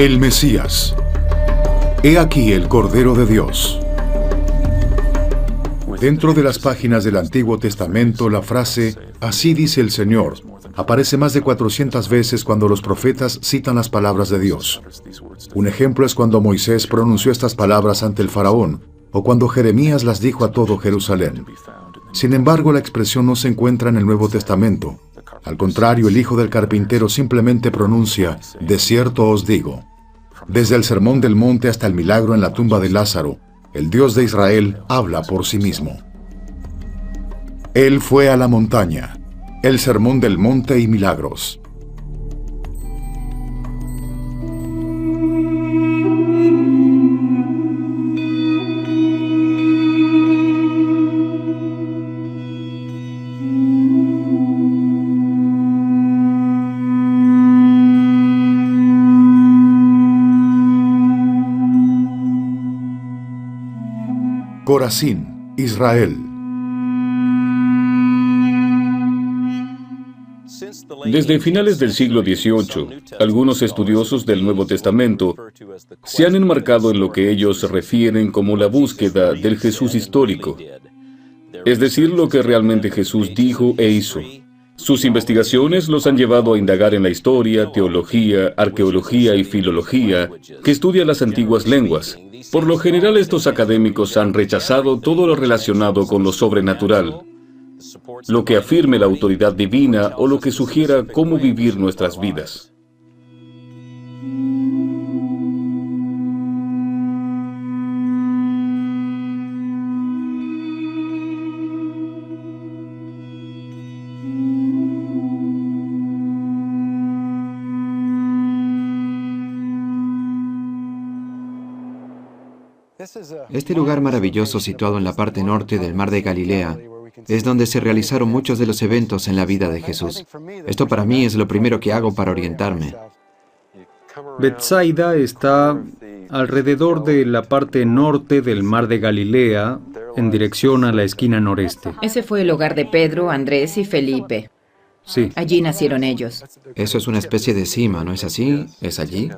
El Mesías. He aquí el Cordero de Dios. Dentro de las páginas del Antiguo Testamento, la frase "Así dice el Señor" aparece más de 400 veces cuando los profetas citan las palabras de Dios. Un ejemplo es cuando Moisés pronunció estas palabras ante el faraón, o cuando Jeremías las dijo a todo Jerusalén. Sin embargo, la expresión no se encuentra en el Nuevo Testamento. Al contrario, el hijo del carpintero simplemente pronuncia: "De cierto os digo". Desde el Sermón del Monte hasta el milagro en la tumba de Lázaro, el Dios de Israel habla por sí mismo. Él fue a la montaña. El Sermón del Monte y milagros. Corazín, Israel. Desde finales del siglo XVIII, algunos estudiosos del Nuevo Testamento se han enmarcado en lo que ellos refieren como la búsqueda del Jesús histórico, es decir, lo que realmente Jesús dijo e hizo. Sus investigaciones los han llevado a indagar en la historia, teología, arqueología y filología que estudia las antiguas lenguas. Por lo general, estos académicos han rechazado todo lo relacionado con lo sobrenatural, lo que afirme la autoridad divina o lo que sugiera cómo vivir nuestras vidas. Este lugar maravilloso situado en la parte norte del Mar de Galilea es donde se realizaron muchos de los eventos en la vida de Jesús. Esto para mí es lo primero que hago para orientarme. Betsaida está alrededor de la parte norte del Mar de Galilea, en dirección a la esquina noreste. Ese fue el hogar de Pedro, Andrés y Felipe. Sí. Allí nacieron ellos. Eso es una especie de cima, ¿no es así? ¿Es allí?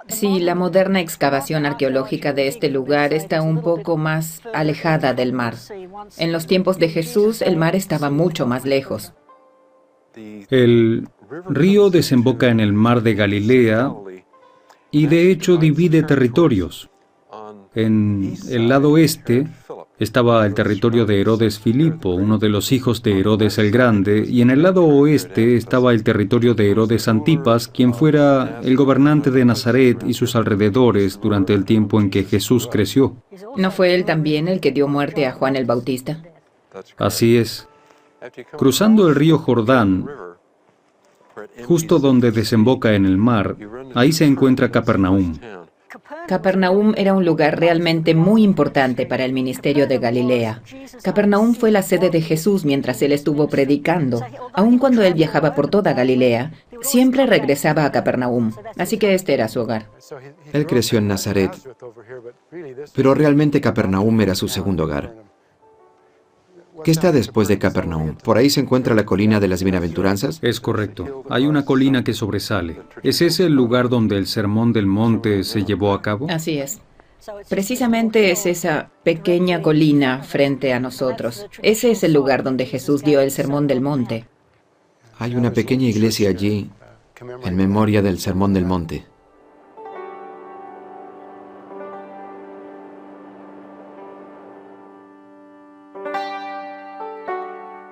Sí, la moderna excavación arqueológica de este lugar está un poco más alejada del mar. En los tiempos de Jesús, el mar estaba mucho más lejos. El río desemboca en el Mar de Galilea y de hecho divide territorios. En el lado este estaba el territorio de Herodes Filipo, uno de los hijos de Herodes el Grande, y en el lado oeste estaba el territorio de Herodes Antipas, quien fuera el gobernante de Nazaret y sus alrededores durante el tiempo en que Jesús creció. ¿No fue él también el que dio muerte a Juan el Bautista? Así es. Cruzando el río Jordán, justo donde desemboca en el mar, ahí se encuentra Capernaum. Capernaum era un lugar realmente muy importante para el ministerio de Galilea. Capernaum fue la sede de Jesús mientras él estuvo predicando. Aun cuando él viajaba por toda Galilea, siempre regresaba a Capernaum, así que este era su hogar. Él creció en Nazaret, pero realmente Capernaum era su segundo hogar. ¿Qué está después de Capernaum? ¿Por ahí se encuentra la colina de las bienaventuranzas? Es correcto. Hay una colina que sobresale. ¿Es ese el lugar donde el Sermón del Monte se llevó a cabo? Así es. Precisamente es esa pequeña colina frente a nosotros. Ese es el lugar donde Jesús dio el Sermón del Monte. Hay una pequeña iglesia allí en memoria del Sermón del Monte.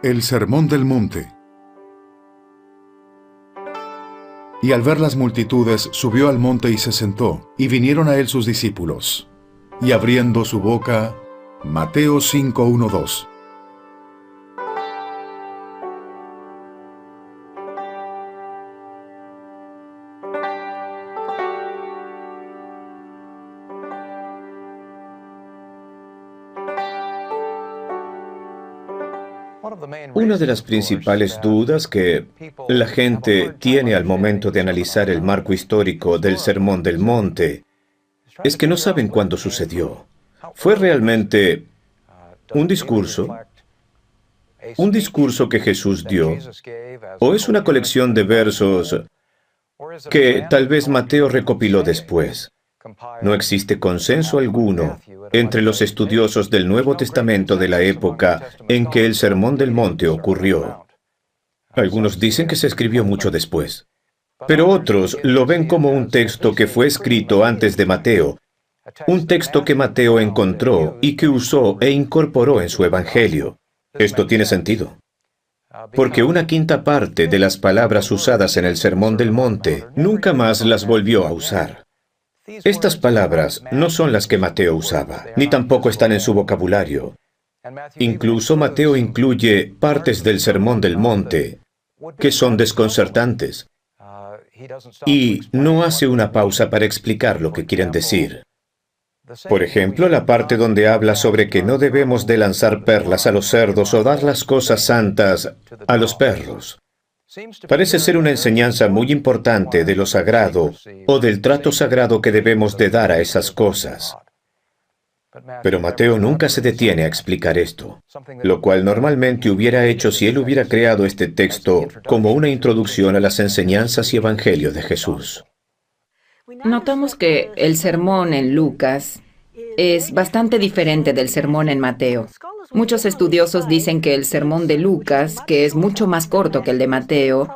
El Sermón del Monte. Y al ver las multitudes, subió al monte y se sentó, y vinieron a él sus discípulos. Y abriendo su boca, Mateo 5:1-2. Una de las principales dudas que la gente tiene al momento de analizar el marco histórico del Sermón del Monte es que no saben cuándo sucedió. ¿Fue realmente un discurso que Jesús dio? ¿O es una colección de versos que tal vez Mateo recopiló después. No existe consenso alguno entre los estudiosos del Nuevo Testamento de la época en que el Sermón del Monte ocurrió. Algunos dicen que se escribió mucho después, pero otros lo ven como un texto que fue escrito antes de Mateo, un texto que Mateo encontró y que usó e incorporó en su Evangelio. Esto tiene sentido, porque una quinta parte de las palabras usadas en el Sermón del Monte nunca más las volvió a usar. Estas palabras no son las que Mateo usaba, ni tampoco están en su vocabulario. Incluso Mateo incluye partes del Sermón del Monte que son desconcertantes y no hace una pausa para explicar lo que quieren decir. Por ejemplo, la parte donde habla sobre que no debemos de lanzar perlas a los cerdos o dar las cosas santas a los perros. Parece ser una enseñanza muy importante de lo sagrado o del trato sagrado que debemos de dar a esas cosas. Pero Mateo nunca se detiene a explicar esto, lo cual normalmente hubiera hecho si él hubiera creado este texto como una introducción a las enseñanzas y evangelio de Jesús. Notamos que el sermón en Lucas es bastante diferente del sermón en Mateo. Muchos estudiosos dicen que el sermón de Lucas, que es mucho más corto que el de Mateo,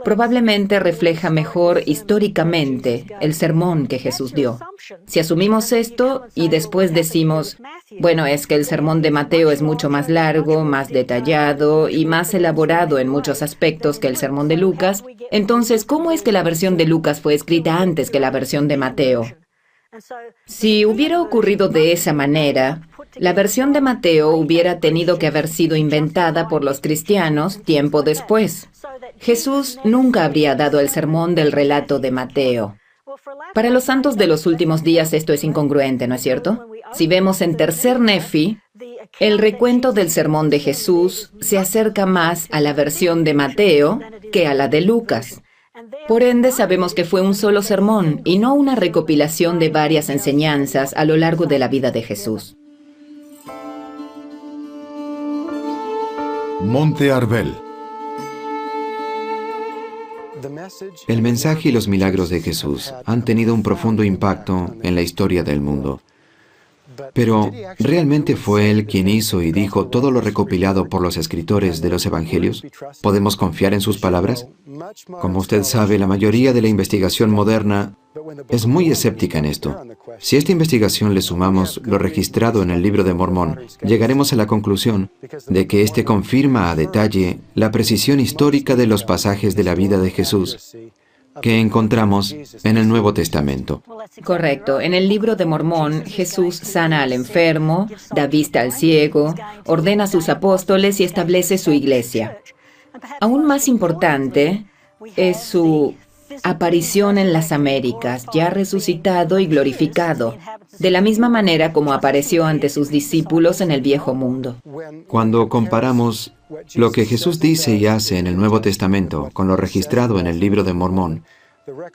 probablemente refleja mejor históricamente el sermón que Jesús dio. Si asumimos esto y después decimos, bueno, es que el sermón de Mateo es mucho más largo, más detallado y más elaborado en muchos aspectos que el sermón de Lucas, entonces, ¿cómo es que la versión de Lucas fue escrita antes que la versión de Mateo? Si hubiera ocurrido de esa manera, la versión de Mateo hubiera tenido que haber sido inventada por los cristianos tiempo después. Jesús nunca habría dado el sermón del relato de Mateo. Para los santos de los últimos días esto es incongruente, ¿no es cierto? Si vemos en Tercer Nefi, el recuento del sermón de Jesús se acerca más a la versión de Mateo que a la de Lucas. Por ende, sabemos que fue un solo sermón y no una recopilación de varias enseñanzas a lo largo de la vida de Jesús. Monte Arbel. El mensaje y los milagros de Jesús han tenido un profundo impacto en la historia del mundo. Pero, ¿realmente fue Él quien hizo y dijo todo lo recopilado por los escritores de los Evangelios? ¿Podemos confiar en sus palabras? Como usted sabe, la mayoría de la investigación moderna es muy escéptica en esto. Si a esta investigación le sumamos lo registrado en el Libro de Mormón, llegaremos a la conclusión de que éste confirma a detalle la precisión histórica de los pasajes de la vida de Jesús que encontramos en el Nuevo Testamento. Correcto. En el Libro de Mormón, Jesús sana al enfermo, da vista al ciego, ordena a sus apóstoles y establece su iglesia. Aún más importante es su aparición en las Américas, ya resucitado y glorificado, de la misma manera como apareció ante sus discípulos en el Viejo Mundo. Cuando comparamos lo que Jesús dice y hace en el Nuevo Testamento con lo registrado en el Libro de Mormón,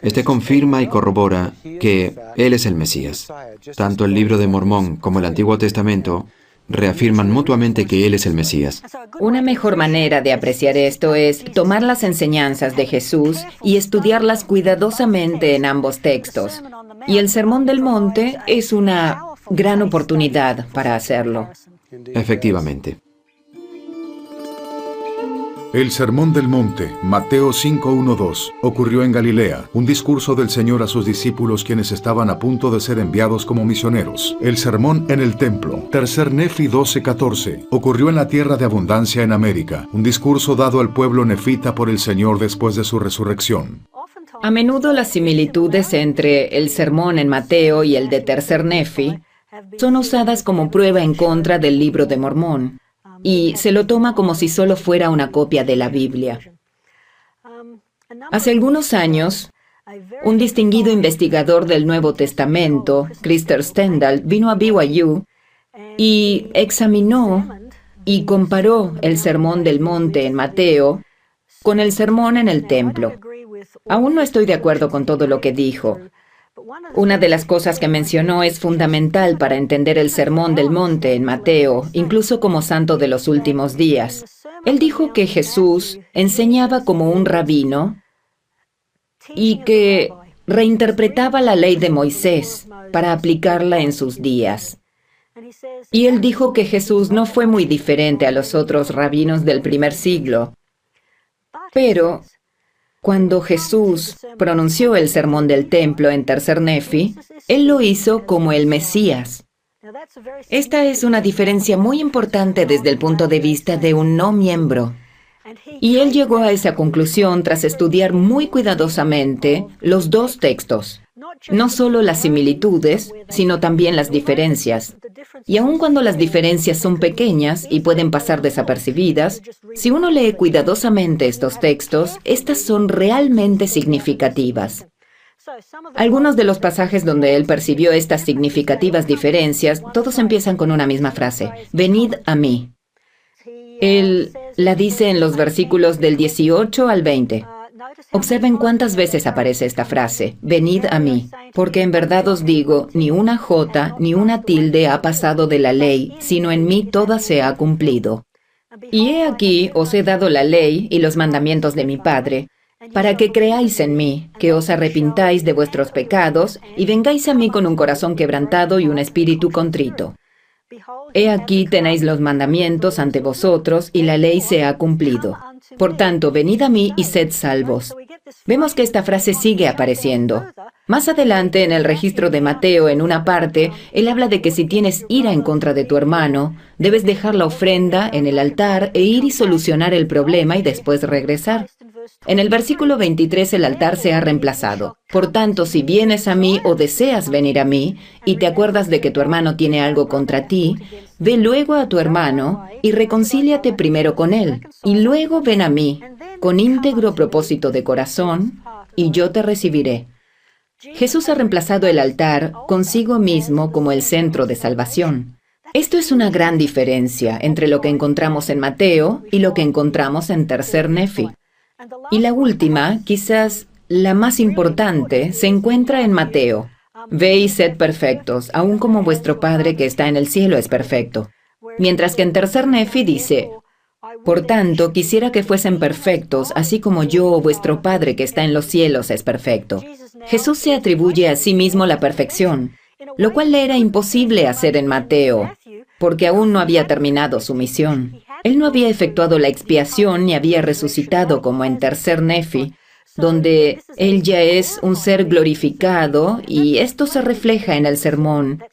este confirma y corrobora que Él es el Mesías. Tanto el Libro de Mormón como el Antiguo Testamento reafirman mutuamente que Él es el Mesías. Una mejor manera de apreciar esto es tomar las enseñanzas de Jesús y estudiarlas cuidadosamente en ambos textos. Y el Sermón del Monte es una gran oportunidad para hacerlo. Efectivamente. El Sermón del Monte, Mateo 5:1-2, ocurrió en Galilea, un discurso del Señor a sus discípulos quienes estaban a punto de ser enviados como misioneros. El Sermón en el Templo, Tercer Nefi 12:14, ocurrió en la tierra de abundancia en América, un discurso dado al pueblo nefita por el Señor después de su resurrección. A menudo las similitudes entre el sermón en Mateo y el de Tercer Nefi son usadas como prueba en contra del Libro de Mormón, y se lo toma como si solo fuera una copia de la Biblia. Hace algunos años, un distinguido investigador del Nuevo Testamento, Krister Stendal, vino a BYU y examinó y comparó el Sermón del Monte en Mateo con el sermón en el templo. Aún no estoy de acuerdo con todo lo que dijo. Una de las cosas que mencionó es fundamental para entender el Sermón del Monte en Mateo, incluso como santo de los últimos días. Él dijo que Jesús enseñaba como un rabino y que reinterpretaba la ley de Moisés para aplicarla en sus días. Y él dijo que Jesús no fue muy diferente a los otros rabinos del primer siglo. Pero cuando Jesús pronunció el sermón del templo en Tercer Nefi, él lo hizo como el Mesías. Esta es una diferencia muy importante desde el punto de vista de un no miembro. Y él llegó a esa conclusión tras estudiar muy cuidadosamente los dos textos. No solo las similitudes, sino también las diferencias. Y aun cuando las diferencias son pequeñas y pueden pasar desapercibidas, si uno lee cuidadosamente estos textos, estas son realmente significativas. Algunos de los pasajes donde él percibió estas significativas diferencias, todos empiezan con una misma frase: venid a mí. Él la dice en los versículos del 18 al 20. Observen cuántas veces aparece esta frase, venid a mí, porque en verdad os digo, ni una jota ni una tilde ha pasado de la ley, sino en mí toda se ha cumplido. Y he aquí os he dado la ley y los mandamientos de mi Padre, para que creáis en mí, que os arrepintáis de vuestros pecados, y vengáis a mí con un corazón quebrantado y un espíritu contrito. He aquí tenéis los mandamientos ante vosotros, y la ley se ha cumplido. Por tanto, venid a mí y sed salvos. Vemos que esta frase sigue apareciendo. Más adelante, en el registro de Mateo, en una parte, él habla de que si tienes ira en contra de tu hermano, debes dejar la ofrenda en el altar e ir y solucionar el problema y después regresar. En el versículo 23 el altar se ha reemplazado. Por tanto, si vienes a mí o deseas venir a mí, y te acuerdas de que tu hermano tiene algo contra ti, ve luego a tu hermano y reconcíliate primero con él, y luego ven a mí, con íntegro propósito de corazón, y yo te recibiré. Jesús ha reemplazado el altar consigo mismo como el centro de salvación. Esto es una gran diferencia entre lo que encontramos en Mateo y lo que encontramos en Tercer Nefi. Y la última, quizás la más importante, se encuentra en Mateo. Ve y sed perfectos, aun como vuestro Padre que está en el cielo es perfecto. Mientras que en Tercer Nefi dice, por tanto, quisiera que fuesen perfectos, así como yo, vuestro Padre que está en los cielos, es perfecto. Jesús se atribuye a sí mismo la perfección, lo cual le era imposible hacer en Mateo, porque aún no había terminado su misión. Él no había efectuado la expiación ni había resucitado como en Tercer Nefi, donde él ya es un ser glorificado y esto se refleja en el sermón,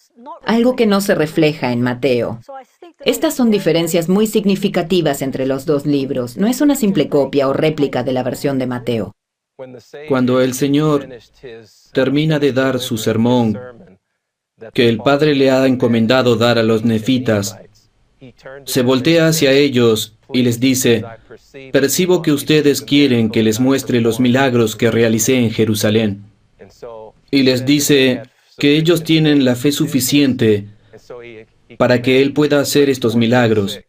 algo que no se refleja en Mateo. Estas son diferencias muy significativas entre los dos libros. No es una simple copia o réplica de la versión de Mateo. Cuando el Señor termina de dar su sermón, que el Padre le ha encomendado dar a los nefitas, se voltea hacia ellos y les dice, percibo que ustedes quieren que les muestre los milagros que realicé en Jerusalén. Y les dice que ellos tienen la fe suficiente para que Él pueda hacer estos milagros.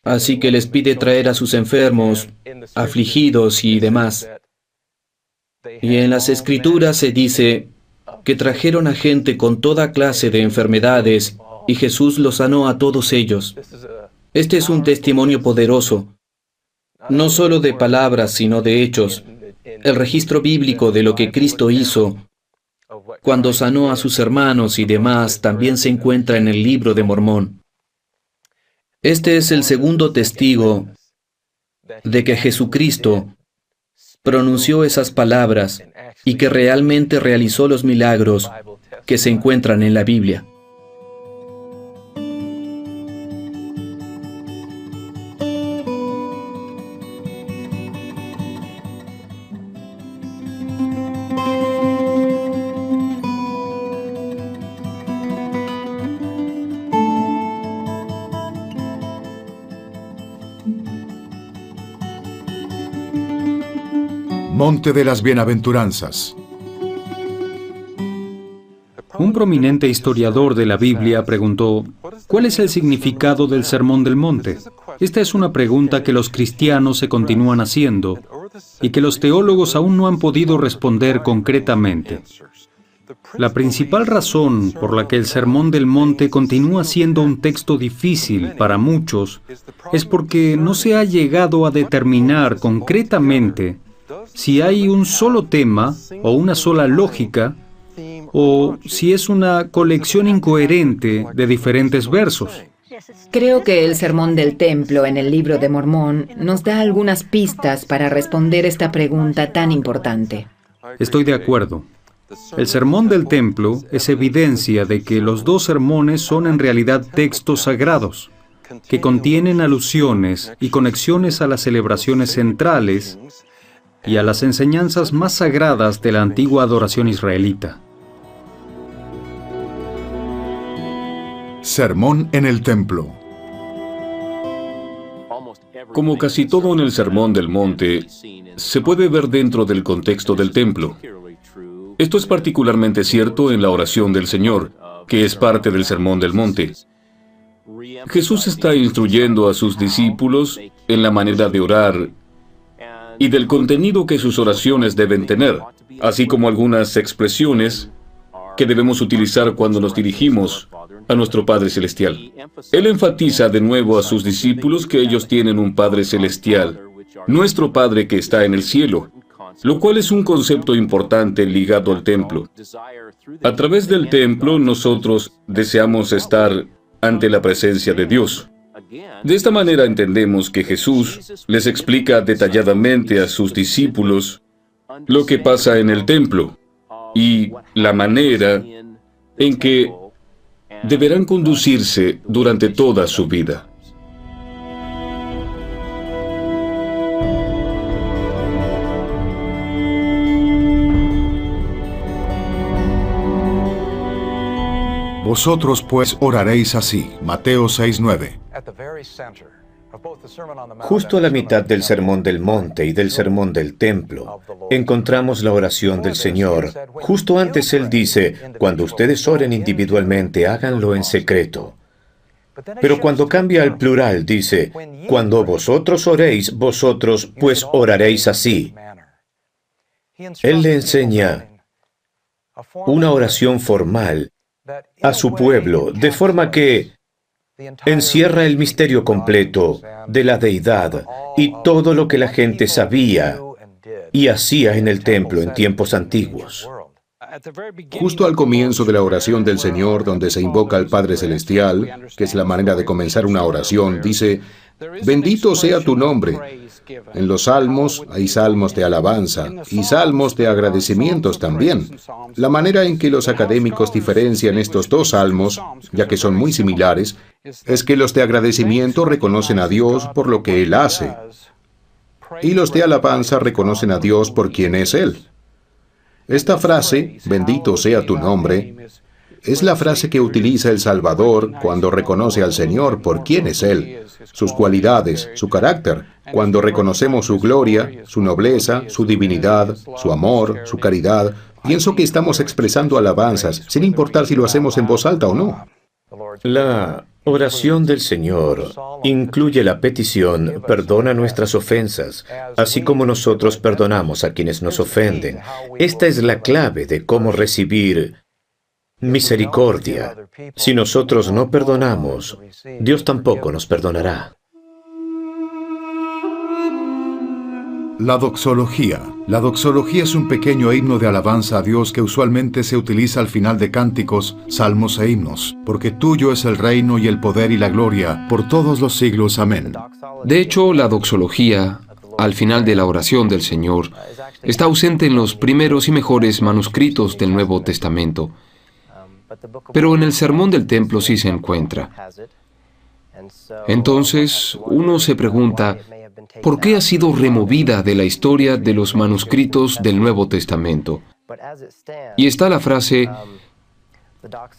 Así que les pide traer a sus enfermos, afligidos y demás. Y en las Escrituras se dice que trajeron a gente con toda clase de enfermedades y Jesús los sanó a todos ellos. Este es un testimonio poderoso, no solo de palabras, sino de hechos. El registro bíblico de lo que Cristo hizo cuando sanó a sus hermanos y demás también se encuentra en el libro de Mormón. Este es el segundo testigo de que Jesucristo pronunció esas palabras y que realmente realizó los milagros que se encuentran en la Biblia. Monte de las Bienaventuranzas. Un prominente historiador de la Biblia preguntó, ¿cuál es el significado del Sermón del Monte? Esta es una pregunta que los cristianos se continúan haciendo y que los teólogos aún no han podido responder concretamente. La principal razón por la que el Sermón del Monte continúa siendo un texto difícil para muchos es porque no se ha llegado a determinar concretamente si hay un solo tema o una sola lógica, o si es una colección incoherente de diferentes versos. Creo que el Sermón del Templo en el Libro de Mormón nos da algunas pistas para responder esta pregunta tan importante. Estoy de acuerdo. El Sermón del Templo es evidencia de que los dos sermones son en realidad textos sagrados, que contienen alusiones y conexiones a las celebraciones centrales y a las enseñanzas más sagradas de la antigua adoración israelita. Sermón en el Templo. Como casi todo en el Sermón del Monte, se puede ver dentro del contexto del templo. Esto es particularmente cierto en la oración del Señor, que es parte del Sermón del Monte. Jesús está instruyendo a sus discípulos en la manera de orar y del contenido que sus oraciones deben tener, así como algunas expresiones que debemos utilizar cuando nos dirigimos a nuestro Padre Celestial. Él enfatiza de nuevo a sus discípulos que ellos tienen un Padre Celestial, nuestro Padre que está en el cielo, lo cual es un concepto importante ligado al templo. A través del templo, nosotros deseamos estar ante la presencia de Dios. De esta manera entendemos que Jesús les explica detalladamente a sus discípulos lo que pasa en el templo y la manera en que deberán conducirse durante toda su vida. Vosotros pues oraréis así. Mateo 6:9. Justo a la mitad del Sermón del Monte y del Sermón del Templo, encontramos la oración del Señor. Justo antes Él dice, cuando ustedes oren individualmente, háganlo en secreto. Pero cuando cambia al plural, dice, cuando vosotros oréis, vosotros pues oraréis así. Él le enseña una oración formal a su pueblo, de forma que encierra el misterio completo de la deidad y todo lo que la gente sabía y hacía en el templo en tiempos antiguos. Justo al comienzo de la oración del Señor, donde se invoca al Padre Celestial, que es la manera de comenzar una oración, dice, bendito sea tu nombre. En los salmos hay salmos de alabanza y salmos de agradecimientos también. La manera en que los académicos diferencian estos dos salmos, ya que son muy similares, es que los de agradecimiento reconocen a Dios por lo que Él hace, y los de alabanza reconocen a Dios por quien es Él. Esta frase, bendito sea tu nombre, es la frase que utiliza el Salvador cuando reconoce al Señor por quién es Él, sus cualidades, su carácter, cuando reconocemos su gloria, su nobleza, su divinidad, su amor, su caridad. Pienso que estamos expresando alabanzas, sin importar si lo hacemos en voz alta o no. La oración del Señor incluye la petición, perdona nuestras ofensas, así como nosotros perdonamos a quienes nos ofenden. Esta es la clave de cómo recibir misericordia. Si nosotros no perdonamos, Dios tampoco nos perdonará. La doxología. La doxología es un pequeño himno de alabanza a Dios que usualmente se utiliza al final de cánticos, salmos e himnos, porque tuyo es el reino y el poder y la gloria por todos los siglos. Amén. De hecho, la doxología, al final de la oración del Señor, está ausente en los primeros y mejores manuscritos del Nuevo Testamento, pero en el Sermón del Templo sí se encuentra. Entonces, uno se pregunta, ¿por qué ha sido removida de la historia de los manuscritos del Nuevo Testamento? Y está la frase,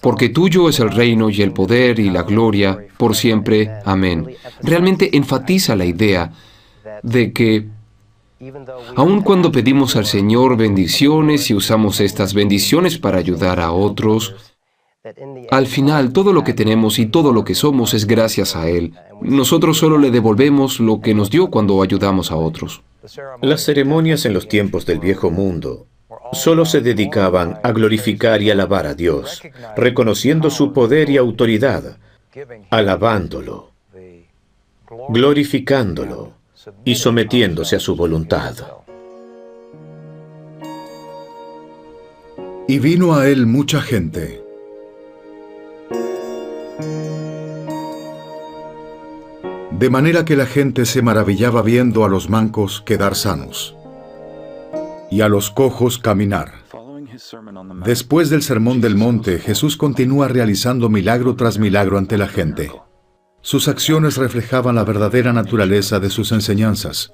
porque tuyo es el reino y el poder y la gloria por siempre. Amén. Realmente enfatiza la idea de que, aun cuando pedimos al Señor bendiciones y usamos estas bendiciones para ayudar a otros, al final todo lo que tenemos y todo lo que somos es gracias a Él. Nosotros solo le devolvemos lo que nos dio cuando ayudamos a otros. Las ceremonias en los tiempos del Viejo Mundo solo se dedicaban a glorificar y alabar a Dios, reconociendo su poder y autoridad, alabándolo, glorificándolo y sometiéndose a su voluntad. Y vino a él mucha gente. De manera que la gente se maravillaba viendo a los mancos quedar sanos y a los cojos caminar. Después del Sermón del Monte, Jesús continúa realizando milagro tras milagro ante la gente. Sus acciones reflejaban la verdadera naturaleza de sus enseñanzas.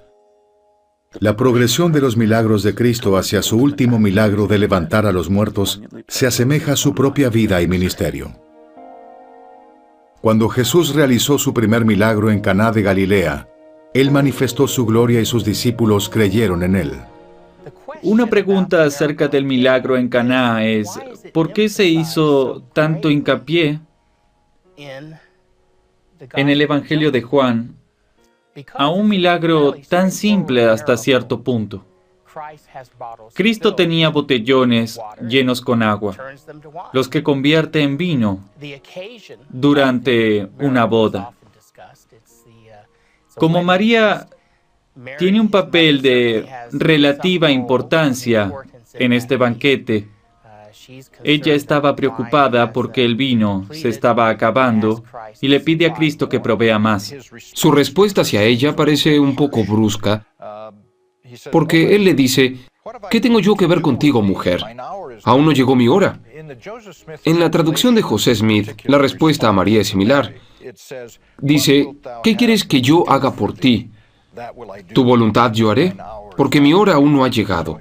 La progresión de los milagros de Cristo hacia su último milagro de levantar a los muertos se asemeja a su propia vida y ministerio. Cuando Jesús realizó su primer milagro en Caná de Galilea, Él manifestó su gloria y sus discípulos creyeron en Él. Una pregunta acerca del milagro en Caná es, ¿por qué se hizo tanto hincapié en el Evangelio de Juan a un milagro tan simple hasta cierto punto? Cristo tenía botellones llenos con agua, los que convierte en vino durante una boda. Como María tiene un papel de relativa importancia en este banquete, ella estaba preocupada porque el vino se estaba acabando y le pide a Cristo que provea más. Su respuesta hacia ella parece un poco brusca, porque él le dice, ¿qué tengo yo que ver contigo, mujer? Aún no llegó mi hora. En la traducción de José Smith, la respuesta a María es similar. Dice, ¿qué quieres que yo haga por ti? Tu voluntad yo haré, porque mi hora aún no ha llegado.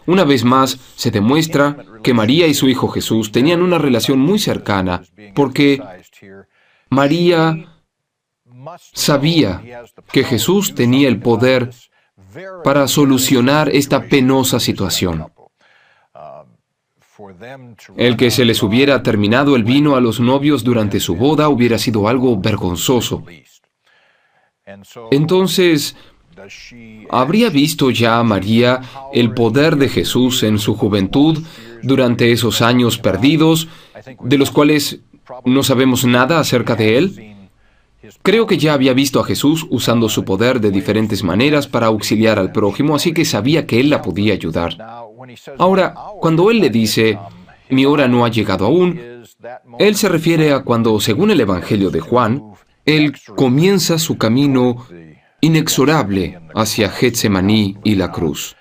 Una vez más, se demuestra que María y su hijo Jesús tenían una relación muy cercana, porque María sabía que Jesús tenía el poder para solucionar esta penosa situación. El que se les hubiera terminado el vino a los novios durante su boda hubiera sido algo vergonzoso. Entonces, ¿habría visto ya María el poder de Jesús en su juventud durante esos años perdidos, de los cuales no sabemos nada acerca de él? Creo que ya había visto a Jesús usando su poder de diferentes maneras para auxiliar al prójimo, así que sabía que él la podía ayudar. Ahora, cuando él le dice, mi hora no ha llegado aún, él se refiere a cuando, según el Evangelio de Juan, él comienza su camino inexorable hacia Getsemaní y la cruz.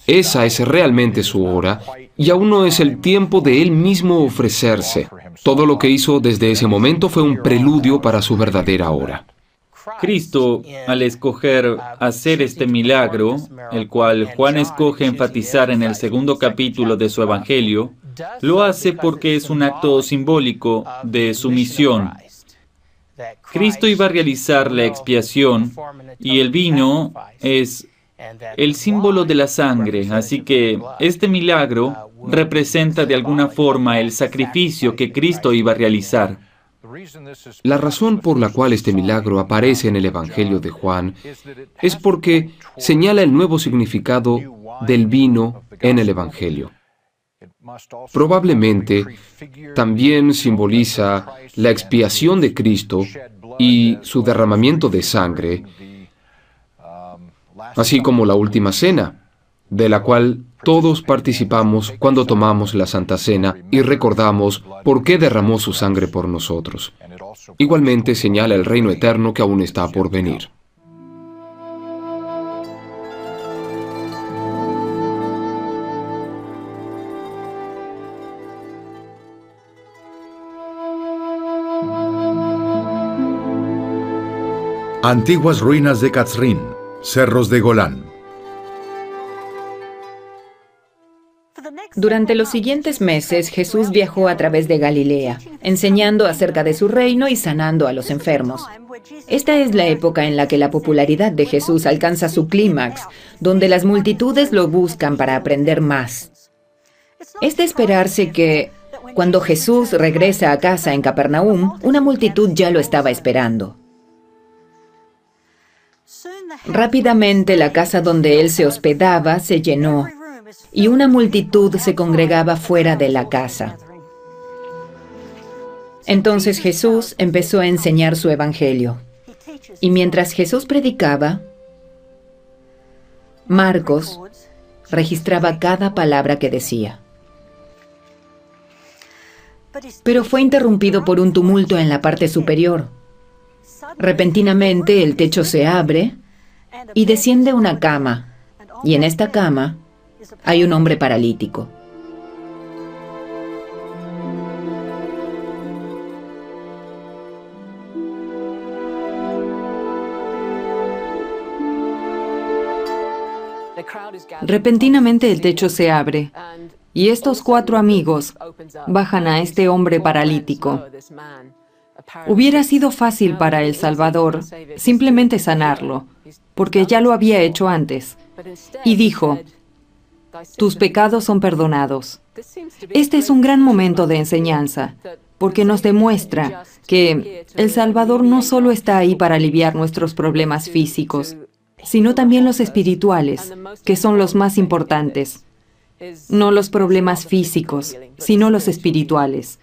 Esa es realmente su hora, y aún no es el tiempo de él mismo ofrecerse. Todo lo que hizo desde ese momento fue un preludio para su verdadera hora. Cristo, al escoger hacer este milagro, el cual Juan escoge enfatizar en el segundo capítulo de su Evangelio, lo hace porque es un acto simbólico de su misión. Cristo iba a realizar la expiación y el vino es el símbolo de la sangre, así que este milagro representa de alguna forma el sacrificio que Cristo iba a realizar. La razón por la cual este milagro aparece en el Evangelio de Juan es porque señala el nuevo significado del vino en el Evangelio. Probablemente también simboliza la expiación de Cristo y su derramamiento de sangre, así como la última cena, de la cual todos participamos cuando tomamos la Santa Cena y recordamos por qué derramó su sangre por nosotros. Igualmente señala el reino eterno que aún está por venir. Antiguas ruinas de Katzrin, cerros de Golán. Durante los siguientes meses, Jesús viajó a través de Galilea, enseñando acerca de su reino y sanando a los enfermos. Esta es la época en la que la popularidad de Jesús alcanza su clímax, donde las multitudes lo buscan para aprender más. Es de esperarse que, cuando Jesús regresa a casa en Capernaum, una multitud ya lo estaba esperando. Rápidamente la casa donde él se hospedaba se llenó y una multitud se congregaba fuera de la casa. Entonces Jesús empezó a enseñar su evangelio. Y mientras Jesús predicaba, Marcos registraba cada palabra que decía. pero fue interrumpido por un tumulto en la parte superior. Repentinamente el techo se abre y desciende una cama, y en esta cama hay un hombre paralítico. Repentinamente el techo se abre y estos 4 amigos bajan a este hombre paralítico. Hubiera sido fácil para el Salvador simplemente sanarlo, porque ya lo había hecho antes. Y dijo, tus pecados son perdonados. Este es un gran momento de enseñanza, porque nos demuestra que el Salvador no solo está ahí para aliviar nuestros problemas físicos, sino también los espirituales, que son los más importantes. No los problemas físicos, sino los espirituales.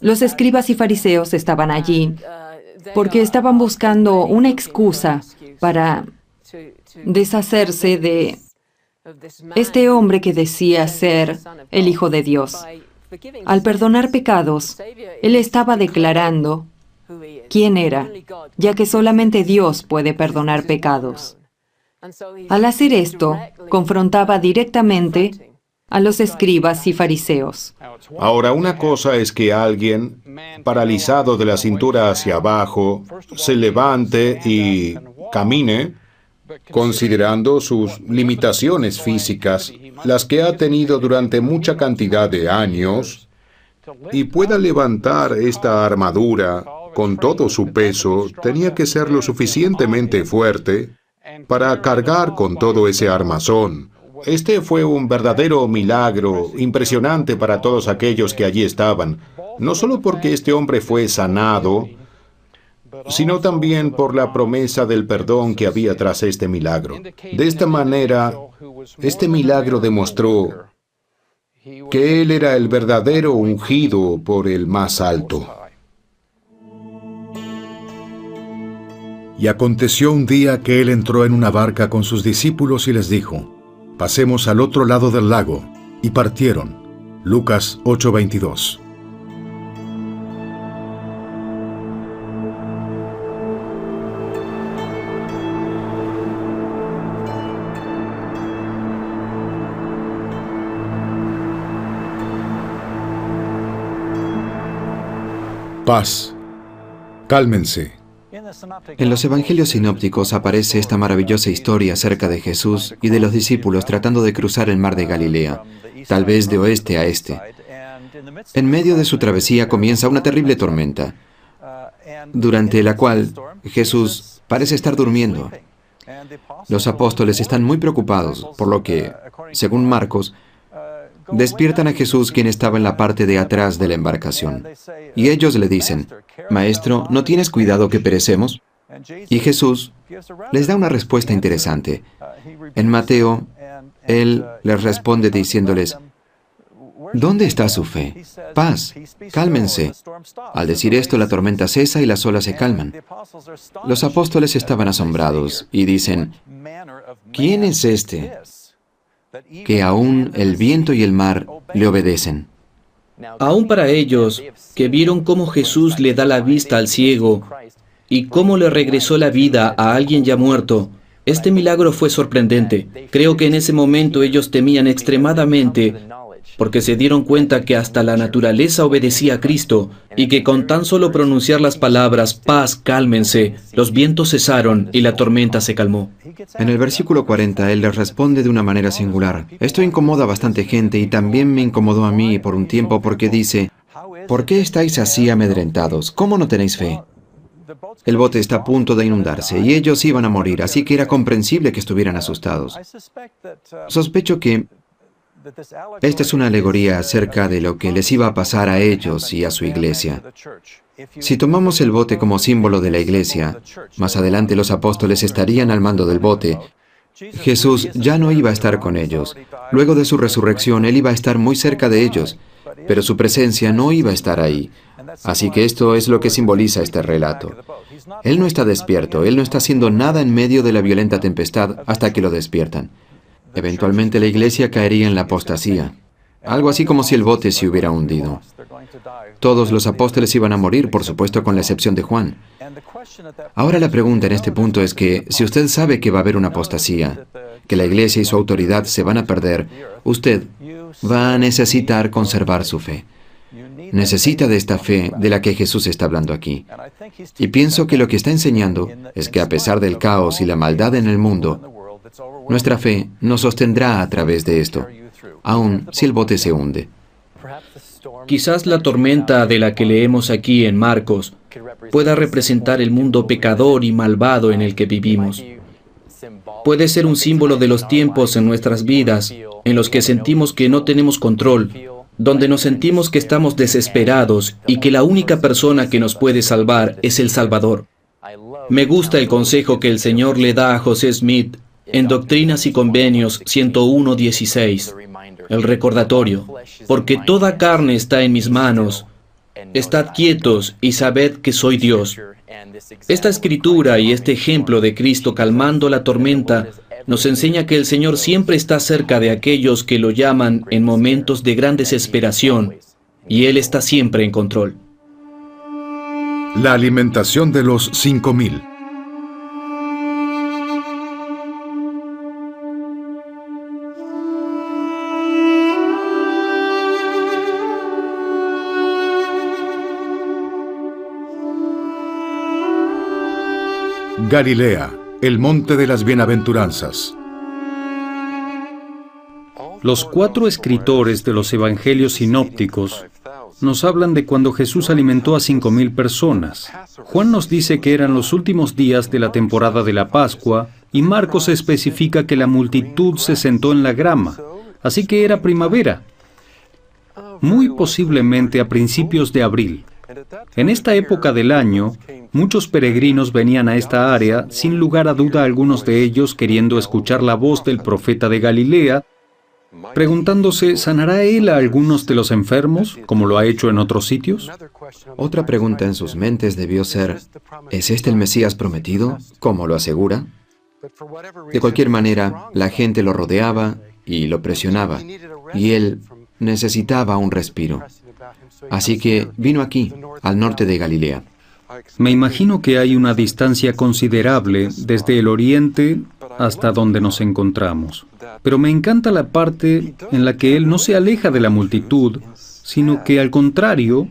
Los escribas y fariseos estaban allí porque estaban buscando una excusa para deshacerse de este hombre que decía ser el Hijo de Dios. Al perdonar pecados, él estaba declarando quién era, ya que solamente Dios puede perdonar pecados. Al hacer esto, confrontaba directamente a los escribas y fariseos. Ahora, una cosa es que alguien, paralizado de la cintura hacia abajo, se levante y camine, considerando sus limitaciones físicas, las que ha tenido durante mucha cantidad de años, y pueda levantar esta armadura con todo su peso. Tenía que ser lo suficientemente fuerte para cargar con todo ese armazón. Este fue un verdadero milagro, impresionante para todos aquellos que allí estaban, no solo porque este hombre fue sanado, sino también por la promesa del perdón que había tras este milagro. De esta manera, este milagro demostró que él era el verdadero ungido por el más alto. Y aconteció un día que él entró en una barca con sus discípulos y les dijo, pasemos al otro lado del lago, y partieron. Lucas 8:22. Paz. Cálmense. En los evangelios sinópticos aparece esta maravillosa historia acerca de Jesús y de los discípulos tratando de cruzar el mar de Galilea, tal vez de oeste a este. En medio de su travesía comienza una terrible tormenta, durante la cual Jesús parece estar durmiendo. Los apóstoles están muy preocupados, por lo que, según Marcos, despiertan a Jesús, quien estaba en la parte de atrás de la embarcación. Y ellos le dicen, Maestro, ¿no tienes cuidado que perecemos? Y Jesús les da una respuesta interesante. En Mateo, Él les responde diciéndoles, ¿dónde está su fe? Paz, cálmense. Al decir esto, la tormenta cesa y las olas se calman. Los apóstoles estaban asombrados y dicen, ¿quién es este que aún el viento y el mar le obedecen? Aún para ellos, que vieron cómo Jesús le da la vista al ciego y cómo le regresó la vida a alguien ya muerto, este milagro fue sorprendente. Creo que en ese momento ellos temían extremadamente porque se dieron cuenta que hasta la naturaleza obedecía a Cristo y que con tan solo pronunciar las palabras, paz, cálmense, los vientos cesaron y la tormenta se calmó. En el versículo 40, Él les responde de una manera singular. Esto incomoda a bastante gente y también me incomodó a mí por un tiempo porque dice, ¿por qué estáis así amedrentados? ¿Cómo no tenéis fe? El bote está a punto de inundarse y ellos iban a morir, así que era comprensible que estuvieran asustados. Sospecho que esta es una alegoría acerca de lo que les iba a pasar a ellos y a su iglesia. Si tomamos el bote como símbolo de la iglesia, más adelante los apóstoles estarían al mando del bote. Jesús ya no iba a estar con ellos. Luego de su resurrección, Él iba a estar muy cerca de ellos, pero su presencia no iba a estar ahí. Así que esto es lo que simboliza este relato. Él no está despierto, Él no está haciendo nada en medio de la violenta tempestad hasta que lo despiertan. Eventualmente la iglesia caería en la apostasía. Algo así como si el bote se hubiera hundido. Todos los apóstoles iban a morir, por supuesto, con la excepción de Juan. Ahora la pregunta en este punto es que, si usted sabe que va a haber una apostasía, que la iglesia y su autoridad se van a perder, usted va a necesitar conservar su fe. Necesita de esta fe de la que Jesús está hablando aquí. Y pienso que lo que está enseñando es que a pesar del caos y la maldad en el mundo, nuestra fe nos sostendrá a través de esto, aun si el bote se hunde. Quizás la tormenta de la que leemos aquí en Marcos pueda representar el mundo pecador y malvado en el que vivimos. Puede ser un símbolo de los tiempos en nuestras vidas en los que sentimos que no tenemos control, donde nos sentimos que estamos desesperados y que la única persona que nos puede salvar es el Salvador. Me gusta el consejo que el Señor le da a José Smith en Doctrinas y Convenios 101:16, el recordatorio, porque toda carne está en mis manos, estad quietos y sabed que soy Dios. Esta escritura y este ejemplo de Cristo calmando la tormenta nos enseña que el Señor siempre está cerca de aquellos que lo llaman en momentos de gran desesperación, y Él está siempre en control. La alimentación de los 5,000. Galilea, el monte de las bienaventuranzas. Los 4 escritores de los evangelios sinópticos nos hablan de cuando Jesús alimentó a 5,000 personas. Juan nos dice que eran los últimos días de la temporada de la Pascua, y Marcos especifica que la multitud se sentó en la grama, así que era primavera, muy posiblemente a principios de abril. En esta época del año, muchos peregrinos venían a esta área, sin lugar a duda algunos de ellos queriendo escuchar la voz del profeta de Galilea, preguntándose, ¿sanará él a algunos de los enfermos, como lo ha hecho en otros sitios? Otra pregunta en sus mentes debió ser, ¿es este el Mesías prometido, como lo asegura? De cualquier manera, la gente lo rodeaba y lo presionaba, y él necesitaba un respiro. Así que vino aquí, al norte de Galilea. Me imagino que hay una distancia considerable desde el oriente hasta donde nos encontramos. Pero me encanta la parte en la que Él no se aleja de la multitud, sino que al contrario,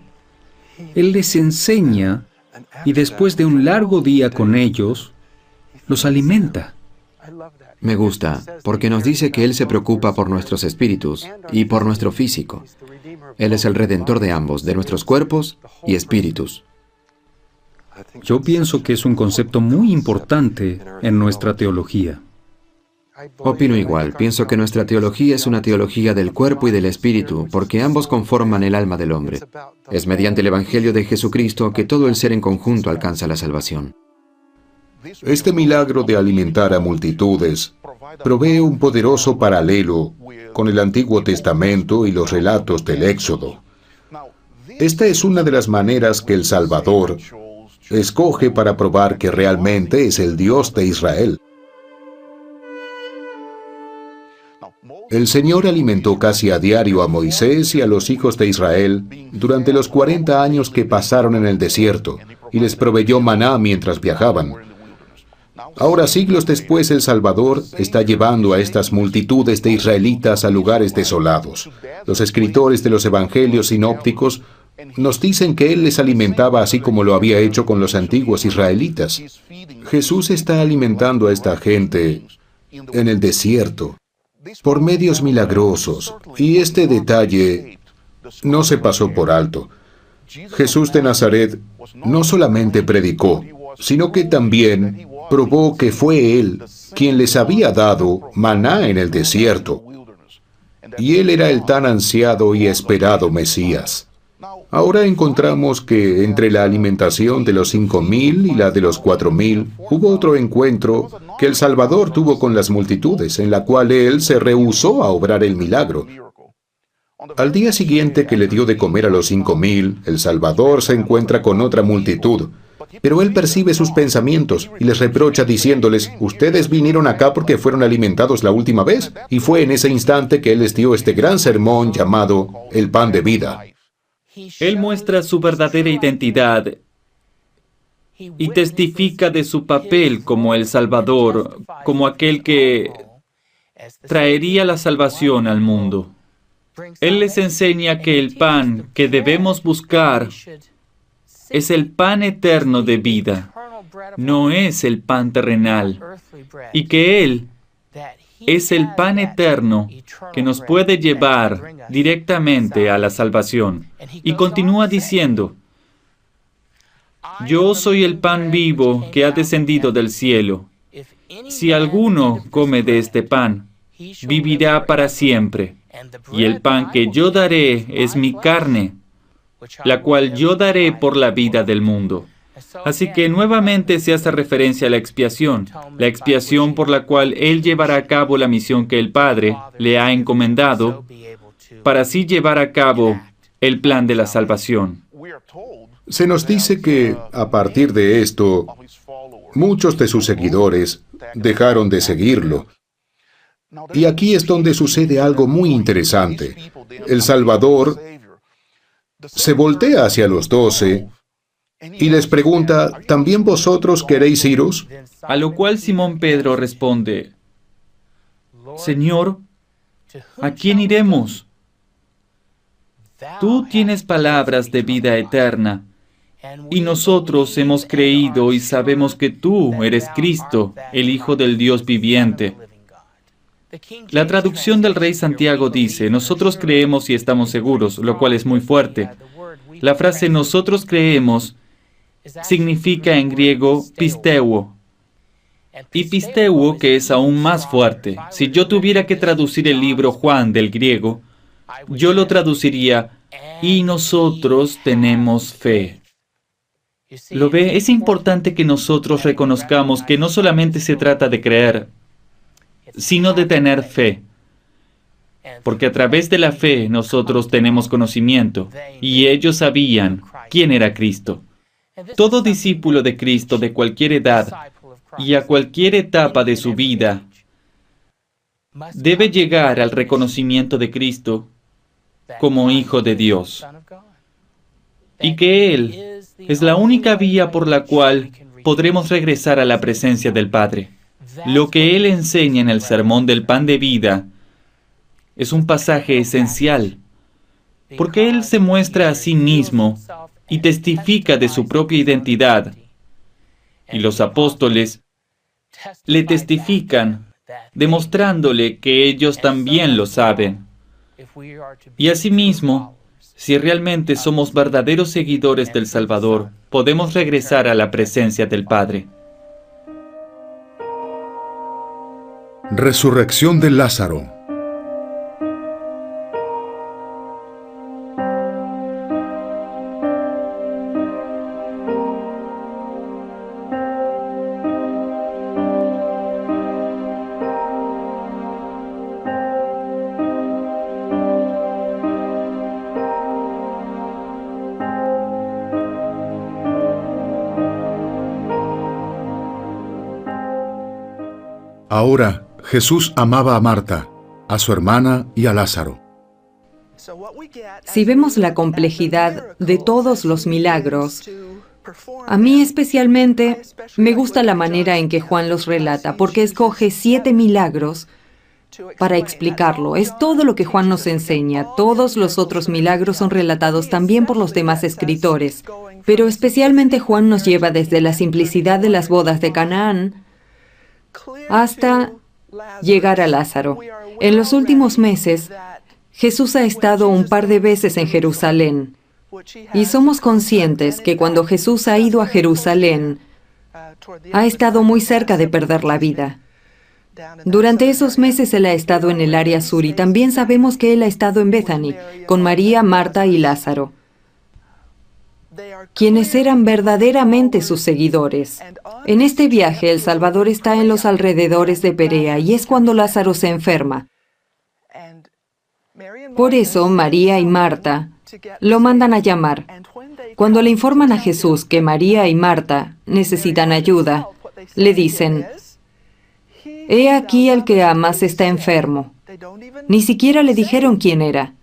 Él les enseña y después de un largo día con ellos, los alimenta. Me gusta, porque nos dice que Él se preocupa por nuestros espíritus y por nuestro físico. Él es el Redentor de ambos, de nuestros cuerpos y espíritus. Yo pienso que es un concepto muy importante en nuestra teología. Opino igual. Pienso que nuestra teología es una teología del cuerpo y del espíritu, porque ambos conforman el alma del hombre. Es mediante el Evangelio de Jesucristo que todo el ser en conjunto alcanza la salvación. Este milagro de alimentar a multitudes provee un poderoso paralelo con el Antiguo Testamento y los relatos del Éxodo. Esta es una de las maneras que el Salvador escoge para probar que realmente es el Dios de Israel. El Señor alimentó casi a diario a Moisés y a los hijos de Israel durante los 40 años que pasaron en el desierto, y les proveyó maná mientras viajaban. Ahora, siglos después, el Salvador está llevando a estas multitudes de israelitas a lugares desolados. Los escritores de los evangelios sinópticos nos dicen que Él les alimentaba así como lo había hecho con los antiguos israelitas. Jesús está alimentando a esta gente en el desierto por medios milagrosos, y este detalle no se pasó por alto. Jesús de Nazaret no solamente predicó, sino que también probó que fue Él quien les había dado maná en el desierto, y Él era el tan ansiado y esperado Mesías. Ahora encontramos que entre la alimentación de los 5,000 y la de los 4,000 hubo otro encuentro que el Salvador tuvo con las multitudes, en la cual Él se rehusó a obrar el milagro. Al día siguiente que le dio de comer a los 5,000, el Salvador se encuentra con otra multitud, Pero él percibe sus pensamientos y les reprocha diciéndoles, ustedes vinieron acá porque fueron alimentados la última vez. Y fue en ese instante que él les dio este gran sermón llamado el pan de vida. Él muestra su verdadera identidad y testifica de su papel como el Salvador, como aquel que traería la salvación al mundo. Él les enseña que el pan que debemos buscar es el pan eterno de vida, no es el pan terrenal, y que Él es el pan eterno que nos puede llevar directamente a la salvación. Y continúa diciendo, yo soy el pan vivo que ha descendido del cielo. Si alguno come de este pan, vivirá para siempre. Y el pan que yo daré es mi carne, la cual yo daré por la vida del mundo. Así que nuevamente se hace referencia a la expiación por la cual Él llevará a cabo la misión que el Padre le ha encomendado, para así llevar a cabo el plan de la salvación. Se nos dice que, a partir de esto, muchos de sus seguidores dejaron de seguirlo. Y aquí es donde sucede algo muy interesante. El Salvador se voltea hacia los 12 y les pregunta, ¿también vosotros queréis iros? A lo cual Simón Pedro responde, Señor, ¿a quién iremos? Tú tienes palabras de vida eterna, y nosotros hemos creído y sabemos que tú eres Cristo, el Hijo del Dios viviente. La traducción del Rey Santiago dice, nosotros creemos y estamos seguros, lo cual es muy fuerte. La frase nosotros creemos significa en griego pisteuo. Y pisteuo, que es aún más fuerte. Si yo tuviera que traducir el libro Juan del griego, yo lo traduciría, y nosotros tenemos fe. ¿Lo ve? Es importante que nosotros reconozcamos que no solamente se trata de creer, sino de tener fe. Porque a través de la fe nosotros tenemos conocimiento, y ellos sabían quién era Cristo. Todo discípulo de Cristo de cualquier edad y a cualquier etapa de su vida debe llegar al reconocimiento de Cristo como Hijo de Dios. Y que Él es la única vía por la cual podremos regresar a la presencia del Padre. Lo que Él enseña en el Sermón del Pan de Vida es un pasaje esencial, porque Él se muestra a sí mismo y testifica de su propia identidad. Y los apóstoles le testifican, demostrándole que ellos también lo saben. Y asimismo, si realmente somos verdaderos seguidores del Salvador, podemos regresar a la presencia del Padre. Resurrección de Lázaro. Ahora, Jesús amaba a Marta, a su hermana y a Lázaro. Si vemos la complejidad de todos los milagros, a mí especialmente me gusta la manera en que Juan los relata, porque escoge 7 milagros para explicarlo. Es todo lo que Juan nos enseña. Todos los otros milagros son relatados también por los demás escritores, pero especialmente Juan nos lleva desde la simplicidad de las bodas de Canaán hasta llegar a Lázaro. En los últimos meses, Jesús ha estado un par de veces en Jerusalén, y somos conscientes que cuando Jesús ha ido a Jerusalén, ha estado muy cerca de perder la vida. Durante esos meses Él ha estado en el área sur, y también sabemos que Él ha estado en Bethany, con María, Marta y Lázaro, quienes eran verdaderamente sus seguidores. En este viaje, el Salvador está en los alrededores de Perea, y es cuando Lázaro se enferma. Por eso, María y Marta lo mandan a llamar. Cuando le informan a Jesús que María y Marta necesitan ayuda, le dicen, «He aquí el que amas está enfermo». Ni siquiera le dijeron quién era,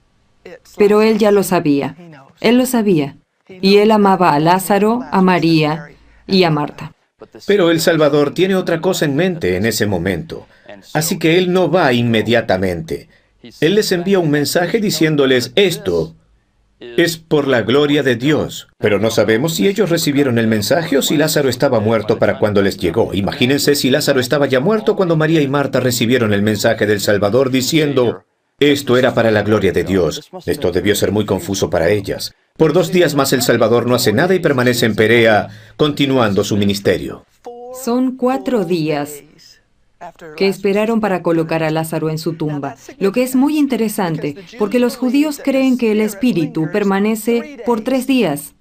pero él ya lo sabía. Él lo sabía. Y él amaba a Lázaro, a María y a Marta. Pero el Salvador tiene otra cosa en mente en ese momento. Así que Él no va inmediatamente. Él les envía un mensaje diciéndoles esto es por la gloria de Dios. Pero no sabemos si ellos recibieron el mensaje o si Lázaro estaba muerto para cuando les llegó. Imagínense si Lázaro estaba ya muerto cuando María y Marta recibieron el mensaje del Salvador diciendo, esto era para la gloria de Dios. Esto debió ser muy confuso para ellas. Por 2 días más el Salvador no hace nada y permanece en Perea, continuando su ministerio. Son 4 días que esperaron para colocar a Lázaro en su tumba, lo que es muy interesante, porque los judíos creen que el espíritu permanece por 3 días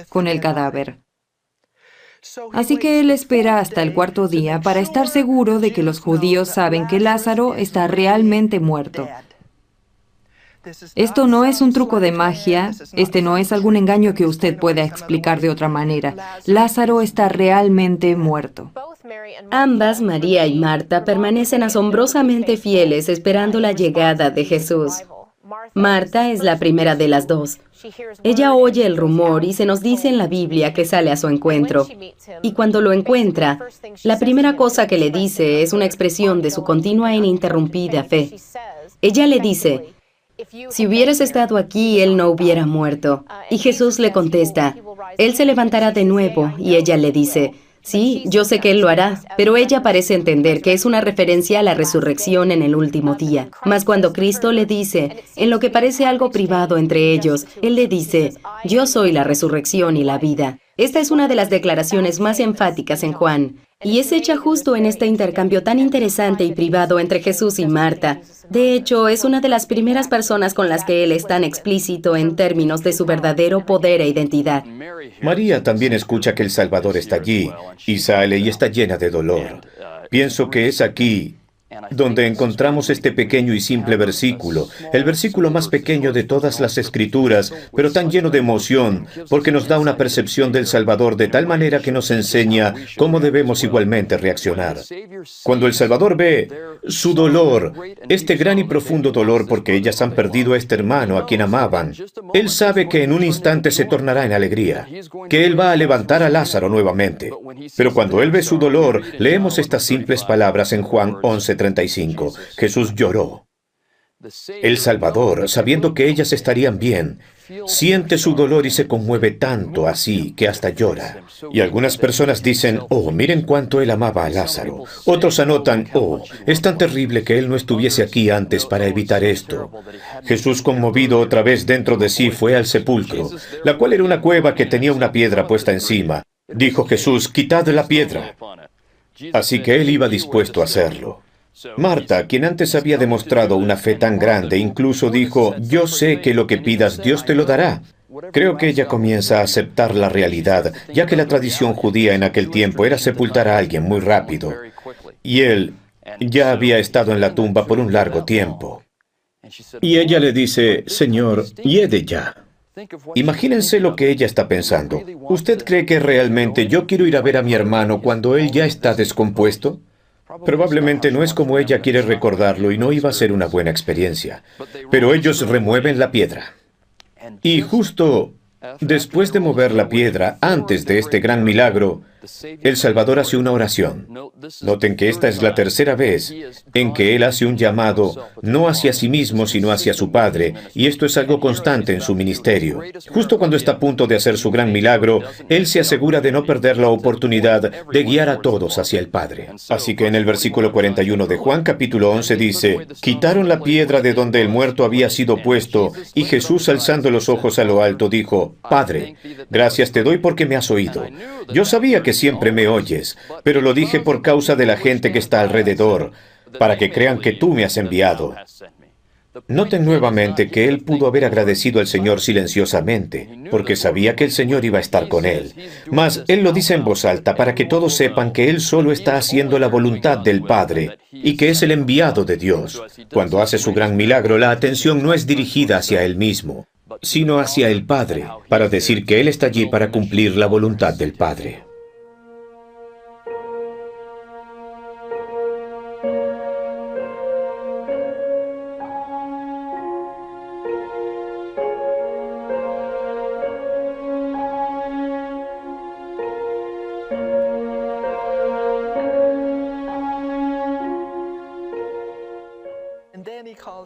con el cadáver. Así que él espera hasta el 4.º día para estar seguro de que los judíos saben que Lázaro está realmente muerto. Esto no es un truco de magia, este no es algún engaño que usted pueda explicar de otra manera. Lázaro está realmente muerto. Ambas, María y Marta, permanecen asombrosamente fieles esperando la llegada de Jesús. Marta es la primera de las dos. Ella oye el rumor y se nos dice en la Biblia que sale a su encuentro. Y cuando lo encuentra, la primera cosa que le dice es una expresión de su continua e ininterrumpida fe. Ella le dice, si hubieras estado aquí, él no hubiera muerto. Y Jesús le contesta, él se levantará de nuevo. Y ella le dice, sí, yo sé que él lo hará, pero ella parece entender que es una referencia a la resurrección en el último día. Mas cuando Cristo le dice, en lo que parece algo privado entre ellos, él le dice, yo soy la resurrección y la vida. Esta es una de las declaraciones más enfáticas en Juan, y es hecha justo en este intercambio tan interesante y privado entre Jesús y Marta. De hecho, es una de las primeras personas con las que él es tan explícito en términos de su verdadero poder e identidad. María también escucha que el Salvador está allí y sale y está llena de dolor. Pienso que es aquí donde encontramos este pequeño y simple versículo, el versículo más pequeño de todas las Escrituras, pero tan lleno de emoción, porque nos da una percepción del Salvador de tal manera que nos enseña cómo debemos igualmente reaccionar. Cuando el Salvador ve su dolor, este gran y profundo dolor porque ellas han perdido a este hermano a quien amaban, Él sabe que en un instante se tornará en alegría, que Él va a levantar a Lázaro nuevamente. Pero cuando Él ve su dolor, leemos estas simples palabras en Juan 11:35. Jesús lloró. El Salvador, sabiendo que ellas estarían bien, siente su dolor y se conmueve tanto así que hasta llora. Y algunas personas dicen, oh, miren cuánto él amaba a Lázaro. Otros anotan, oh, es tan terrible que él no estuviese aquí antes para evitar esto. Jesús, conmovido otra vez dentro de sí, fue al sepulcro, la cual era una cueva que tenía una piedra puesta encima. Dijo Jesús, quitad la piedra. Así que él iba dispuesto a hacerlo. Marta, quien antes había demostrado una fe tan grande, incluso dijo, yo sé que lo que pidas Dios te lo dará. Creo que ella comienza a aceptar la realidad, ya que la tradición judía en aquel tiempo era sepultar a alguien muy rápido. Y él ya había estado en la tumba por un largo tiempo. Y ella le dice, Señor, hiede ya. Imagínense lo que ella está pensando. ¿Usted cree que realmente yo quiero ir a ver a mi hermano cuando él ya está descompuesto? Probablemente no es como ella quiere recordarlo y no iba a ser una buena experiencia. Pero ellos remueven la piedra. Y justo después de mover la piedra, antes de este gran milagro, el Salvador hace una oración. Noten que esta es la tercera vez en que Él hace un llamado, no hacia sí mismo, sino hacia su Padre, y esto es algo constante en su ministerio. Justo cuando está a punto de hacer su gran milagro, Él se asegura de no perder la oportunidad de guiar a todos hacia el Padre. Así que en el versículo 41 de Juan capítulo 11 dice, quitaron la piedra de donde el muerto había sido puesto, y Jesús, alzando los ojos a lo alto, dijo, Padre, gracias te doy porque me has oído. Yo sabía que siempre me oyes, pero lo dije por causa de la gente que está alrededor, para que crean que tú me has enviado. Noten nuevamente que él pudo haber agradecido al Señor silenciosamente, porque sabía que el Señor iba a estar con él. Mas él lo dice en voz alta para que todos sepan que él solo está haciendo la voluntad del Padre y que es el enviado de Dios. Cuando hace su gran milagro, la atención no es dirigida hacia él mismo. sino hacia el Padre, para decir que Él está allí para cumplir la voluntad del Padre.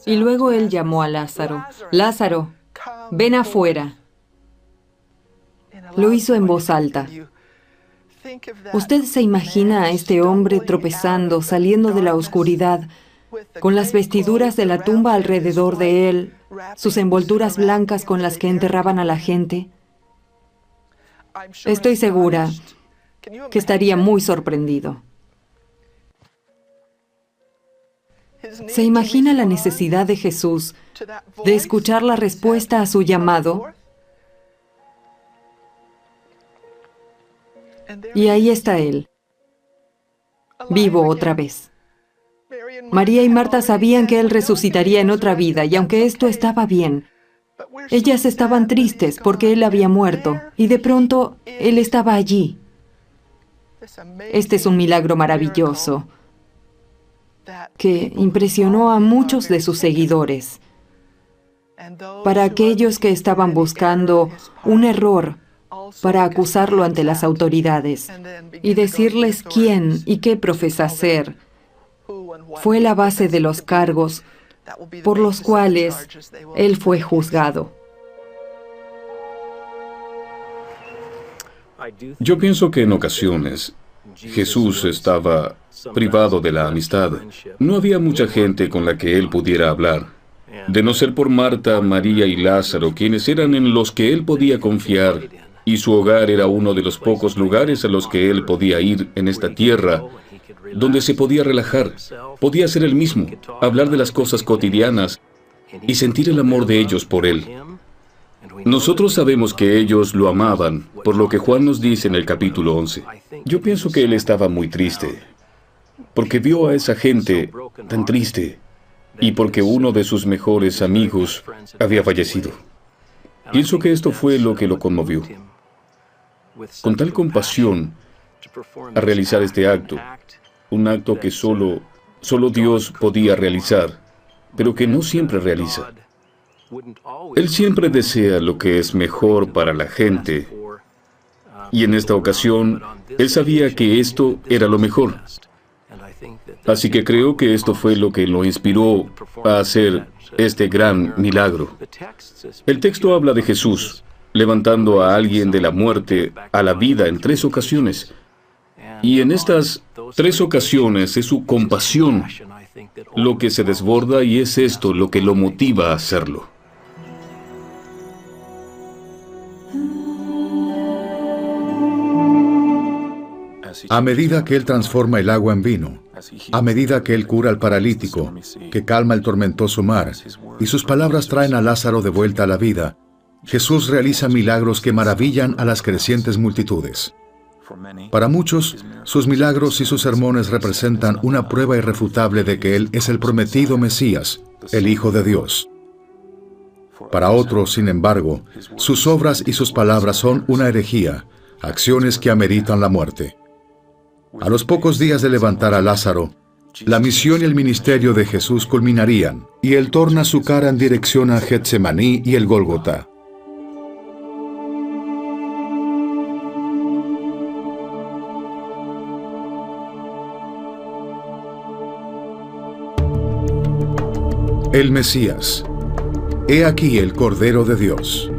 Y luego él llamó a Lázaro. Lázaro, ven afuera. Lo hizo en voz alta. ¿Usted se imagina a este hombre tropezando, saliendo de la oscuridad, con las vestiduras de la tumba alrededor de él, sus envolturas blancas con las que enterraban a la gente? Estoy segura que estaría muy sorprendido. ¿Se imagina la necesidad de Jesús de escuchar la respuesta a su llamado? Y ahí está Él, vivo otra vez. María y Marta sabían que Él resucitaría en otra vida, y aunque esto estaba bien, ellas estaban tristes porque Él había muerto, y de pronto Él estaba allí. Este es un milagro maravilloso que impresionó a muchos de sus seguidores. Para aquellos que estaban buscando un error para acusarlo ante las autoridades y decirles quién y qué profesa ser, fue la base de los cargos por los cuales él fue juzgado. Yo pienso que en ocasiones Jesús estaba privado de la amistad. No había mucha gente con la que él pudiera hablar. De no ser por Marta, María y Lázaro, quienes eran en los que él podía confiar, y su hogar era uno de los pocos lugares a los que él podía ir en esta tierra, donde se podía relajar, podía ser él mismo, hablar de las cosas cotidianas y sentir el amor de ellos por él. Nosotros sabemos que ellos lo amaban, por lo que Juan nos dice en el capítulo 11. Yo pienso que él estaba muy triste, porque vio a esa gente tan triste, y porque uno de sus mejores amigos había fallecido. Pienso que esto fue lo que lo conmovió. Con tal compasión, a realizar este acto, un acto que solo Dios podía realizar, pero que no siempre realiza. Él siempre desea lo que es mejor para la gente, y en esta ocasión, él sabía que esto era lo mejor. Así que creo que esto fue lo que lo inspiró a hacer este gran milagro. El texto habla de Jesús levantando a alguien de la muerte a la vida en 3 ocasiones. Y en estas 3 ocasiones es su compasión lo que se desborda, y es esto lo que lo motiva a hacerlo. A medida que Él transforma el agua en vino, a medida que Él cura al paralítico, que calma el tormentoso mar, y sus palabras traen a Lázaro de vuelta a la vida, Jesús realiza milagros que maravillan a las crecientes multitudes. Para muchos, sus milagros y sus sermones representan una prueba irrefutable de que Él es el prometido Mesías, el Hijo de Dios. Para otros, sin embargo, sus obras y sus palabras son una herejía, acciones que ameritan la muerte. A los pocos días de levantar a Lázaro, la misión y el ministerio de Jesús culminarían, y Él torna su cara en dirección a Getsemaní y el Gólgota. El Mesías. He aquí el Cordero de Dios.